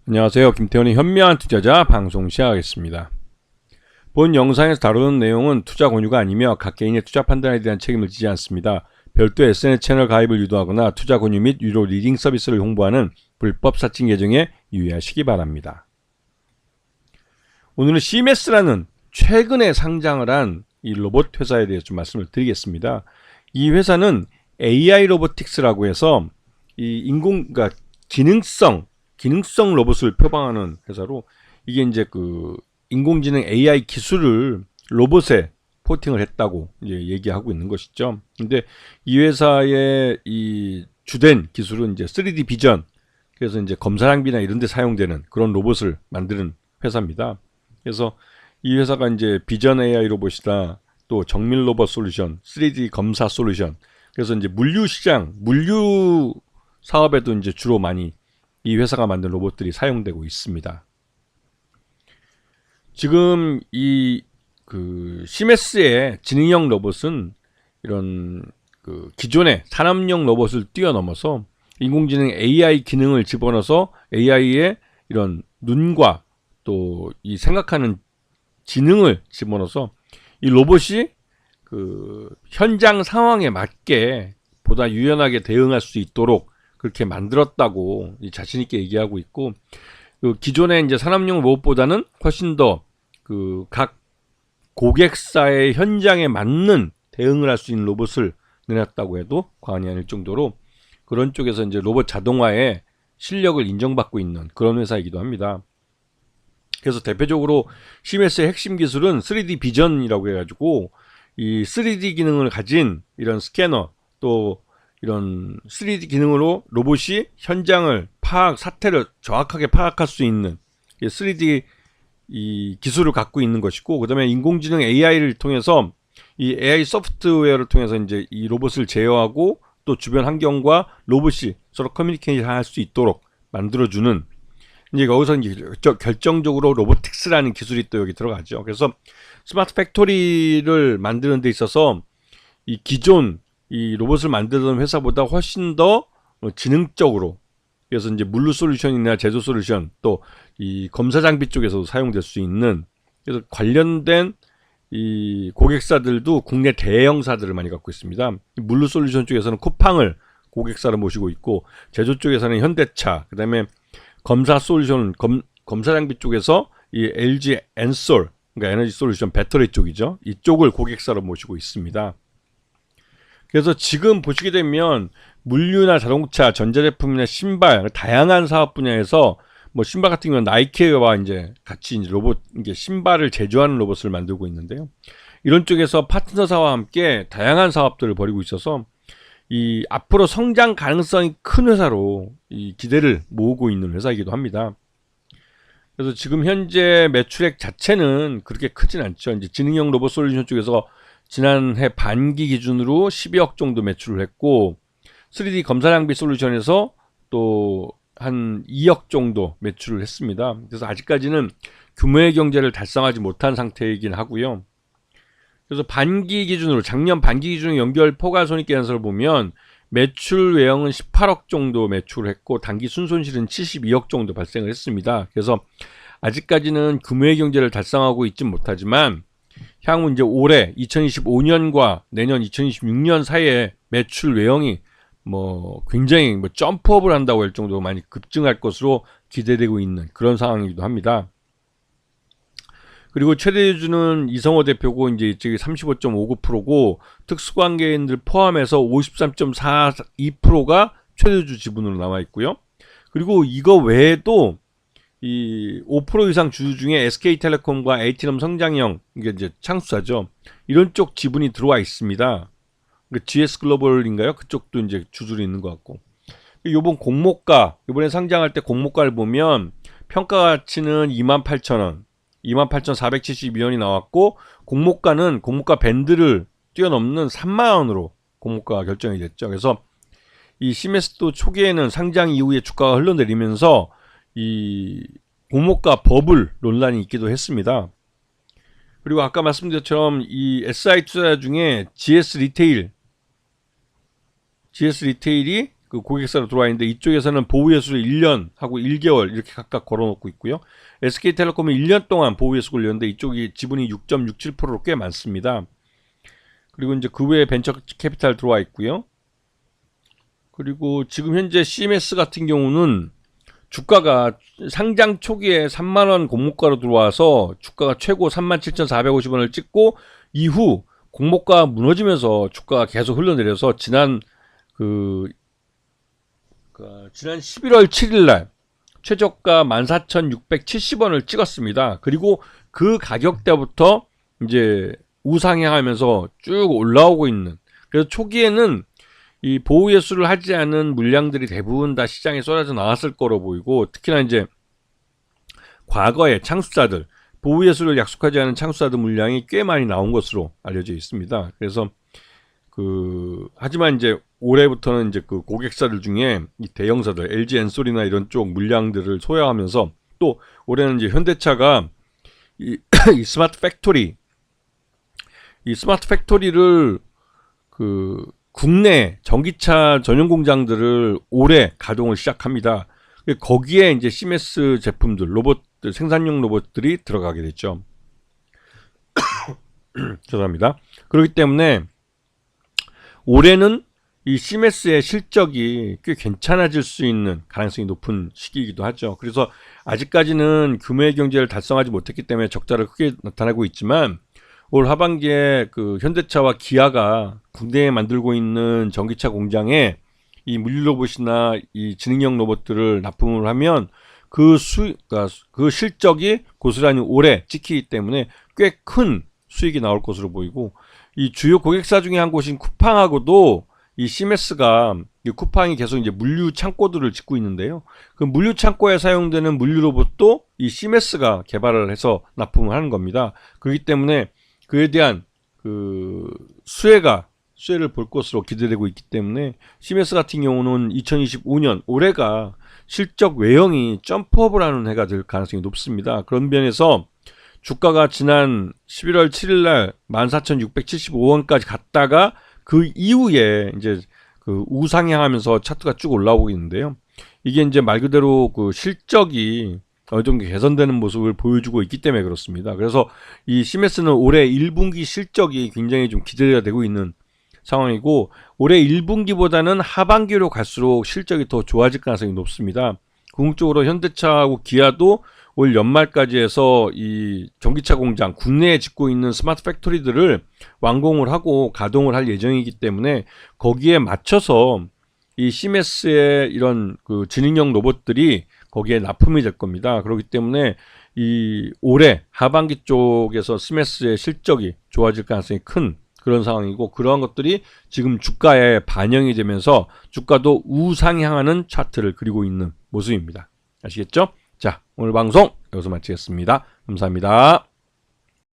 안녕하세요. 김태훈의 현명한 투자자 방송 시작하겠습니다. 본 영상에서 다루는 내용은 투자 권유가 아니며 각 개인의 투자 판단에 대한 책임을 지지 않습니다. 별도 SNS 채널 가입을 유도하거나 투자 권유 및 유료 리딩 서비스를 홍보하는 불법 사칭 계정에 유의하시기 바랍니다. 오늘은 시메스라는 최근에 상장을 한 이 로봇 회사에 대해서 좀 말씀을 드리겠습니다. 이 회사는 AI 로보틱스라고 해서 이 그러니까 기능성 로봇을 표방하는 회사로, 이게 이제 그 인공지능 AI 기술을 로봇에 포팅을 했다고 이제 얘기하고 있는 것이죠. 근데 이 회사의 이 주된 기술은 이제 3D 비전, 그래서 이제 검사 장비나 이런 데 사용되는 그런 로봇을 만드는 회사입니다. 그래서 이 회사가 이제 비전 AI 로봇이다, 또 정밀 로봇 솔루션, 3D 검사 솔루션, 그래서 이제 물류 시장, 물류 사업에도 이제 주로 많이 이 회사가 만든 로봇들이 사용되고 있습니다. 지금 이 그 시메스의 지능형 로봇은 이런 그 기존의 산업용 로봇을 뛰어넘어서 인공지능 AI 기능을 집어넣어서 AI의 이런 눈과 또 이 생각하는 지능을 집어넣어서 이 로봇이 그 현장 상황에 맞게 보다 유연하게 대응할 수 있도록 그렇게 만들었다고 자신 있게 얘기하고 있고, 그 기존의 이제 산업용 로봇보다는 훨씬 더 그 각 고객사의 현장에 맞는 대응을 할 수 있는 로봇을 내놨다고 해도 과언이 아닐 정도로 그런 쪽에서 이제 로봇 자동화의 실력을 인정받고 있는 그런 회사이기도 합니다. 그래서 대표적으로 시메스의 핵심 기술은 3D 비전이라고 해가지고 이 3D 기능을 가진 이런 스캐너, 또 이런 3D 기능으로 로봇이 현장을 사태를 정확하게 파악할 수 있는 3D 이 기술을 갖고 있는 것이고, 그 다음에 인공지능 AI를 통해서 이 AI 소프트웨어를 통해서 이제 이 로봇을 제어하고 또 주변 환경과 로봇이 서로 커뮤니케이션 할 수 있도록 만들어주는, 이제 거기서 이제 결정적으로 로보틱스라는 기술이 또 여기 들어가죠. 그래서 스마트 팩토리를 만드는 데 있어서 이 기존 이 로봇을 만들던 회사보다 훨씬 더 지능적으로, 그래서 이제 물류 솔루션이나 제조 솔루션, 또 이 검사 장비 쪽에서도 사용될 수 있는, 그래서 관련된 이 고객사들도 국내 대형사들을 많이 갖고 있습니다. 물류 솔루션 쪽에서는 쿠팡을 고객사로 모시고 있고, 제조 쪽에서는 현대차, 그다음에 검사 솔루션, 검사 장비 쪽에서 이 LG 엔솔, 그러니까 에너지 솔루션 배터리 쪽이죠. 이쪽을 고객사로 모시고 있습니다. 그래서 지금 보시게 되면 물류나 자동차, 전자제품이나 신발, 다양한 사업 분야에서 뭐 신발 같은 경우는 나이키와 이제 같이 이제 로봇, 이게 신발을 제조하는 로봇을 만들고 있는데요. 이런 쪽에서 파트너사와 함께 다양한 사업들을 벌이고 있어서 이 앞으로 성장 가능성이 큰 회사로 이 기대를 모으고 있는 회사이기도 합니다. 그래서 지금 현재 매출액 자체는 그렇게 크진 않죠. 이제 지능형 로봇 솔루션 쪽에서 지난해 반기 기준으로 12억 정도 매출을 했고, 3D 검사 장비 솔루션에서 또 한 2억 정도 매출을 했습니다. 그래서 아직까지는 규모의 경제를 달성하지 못한 상태이긴 하고요. 그래서 반기 기준으로, 작년 반기 기준으로 연결 포괄손익계산서를 보면 매출 외형은 18억 정도 매출을 했고 단기 순손실은 72억 정도 발생을 했습니다. 그래서 아직까지는 규모의 경제를 달성하고 있진 못하지만 향후 이제 올해 2025년과 내년 2026년 사이에 매출 외형이 뭐 굉장히 뭐 점프업을 한다고 할 정도로 많이 급증할 것으로 기대되고 있는 그런 상황이기도 합니다. 그리고 최대 주주는 이성호 대표고, 이제 이쪽이 35.59%고 특수관계인들 포함해서 53.42%가 최대 주주 지분으로 나와 있고요. 그리고 이거 외에도 이 5% 이상 주주 중에 SK텔레콤과 Hnom 성장형, 이게 이제 창수사죠, 이런 쪽 지분이 들어와 있습니다. GS글로벌인가요? 그쪽도 이제 주주로 있는 것 같고, 요번 공모가, 이번에 상장할 때 공모가를 보면 평가 가치는 28,000원, 28,472원이 나왔고, 공모가 밴드를 뛰어넘는 3만원으로 공모가가 결정이 됐죠. 그래서 이 시메스도 초기에는 상장 이후에 주가가 흘러내리면서 이 공모가 버블 논란이 있기도 했습니다. 그리고 아까 말씀드린 것처럼 이 SI 투자 중에 GS 리테일이 그 고객사로 들어와 있는데 이쪽에서는 보유예수를 1년하고 1개월 이렇게 각각 걸어놓고 있고요. SK텔레콤은 1년 동안 보유예수 걸렸는데 이쪽이 지분이 6.67%로 꽤 많습니다. 그리고 이제 그 외에 벤처 캐피탈 들어와 있고요. 그리고 지금 현재 CMS 같은 경우는 주가가 상장 초기에 3만원 공모가로 들어와서 주가가 최고 37,450원을 찍고 이후 공모가가 무너지면서 주가가 계속 흘러내려서 지난 11월 7일 날 최저가 14,670원을 찍었습니다. 그리고 그 가격대부터 이제 우상향하면서 쭉 올라오고 있는, 그래서 초기에는 이 보유예수를 하지 않은 물량들이 대부분 다 시장에 쏟아져 나왔을 거로 보이고, 특히나 이제 과거에 창수자들, 보유예수를 약속하지 않은 창수자들 물량이 꽤 많이 나온 것으로 알려져 있습니다. 그래서 하지만 이제 올해부터는 이제 그 고객사들 중에 이 대형사들, LG 엔솔이나 이런 쪽 물량들을 소화하면서, 또 올해는 이제 현대차가 이 스마트 팩토리를 국내 전기차 전용 공장들을 올해 가동을 시작합니다. 거기에 이제 시메스 제품들, 로봇들, 생산용 로봇들이 들어가게 됐죠. 죄송합니다. 그렇기 때문에 올해는 이 시메스의 실적이 꽤 괜찮아질 수 있는 가능성이 높은 시기이기도 하죠. 그래서 아직까지는 규모의 경제를 달성하지 못했기 때문에 적자를 크게 나타나고 있지만, 올 하반기에 그 현대차와 기아가 국내에 만들고 있는 전기차 공장에 이 물류 로봇이나 이 지능형 로봇들을 납품을 하면 그 실적이 고스란히 올해 찍히기 때문에 꽤 큰 수익이 나올 것으로 보이고, 이 주요 고객사 중에 한 곳인 쿠팡하고도 이 시메스가, 이 쿠팡이 계속 이제 물류 창고들을 짓고 있는데요. 그 물류 창고에 사용되는 물류 로봇도 이 시메스가 개발을 해서 납품을 하는 겁니다. 그렇기 때문에 그에 대한 수혜를 볼 것으로 기대되고 있기 때문에 시메스 같은 경우는 2025년 올해가 실적 외형이 점프업을 하는 해가 될 가능성이 높습니다. 그런 면에서 주가가 지난 11월 7일 날 14,675원까지 갔다가 그 이후에 이제 우상향하면서 차트가 쭉 올라오고 있는데요. 이게 이제 말 그대로 실적이 어느 정도 개선되는 모습을 보여주고 있기 때문에 그렇습니다. 그래서 이 시메스는 올해 1분기 실적이 굉장히 좀 기대가 되고 있는 상황이고, 올해 1분기보다는 하반기로 갈수록 실적이 더 좋아질 가능성이 높습니다. 궁극적으로 현대차하고 기아도 올 연말까지 해서 이 전기차 공장, 국내에 짓고 있는 스마트 팩토리들을 완공을 하고 가동을 할 예정이기 때문에 거기에 맞춰서 이 시메스의 이런 지능형 로봇들이 거기에 납품이 될 겁니다. 그렇기 때문에 이 올해 하반기 쪽에서 시메스의 실적이 좋아질 가능성이 큰 그런 상황이고, 그러한 것들이 지금 주가에 반영이 되면서 주가도 우상향하는 차트를 그리고 있는 모습입니다. 아시겠죠? 자, 오늘 방송 여기서 마치겠습니다. 감사합니다.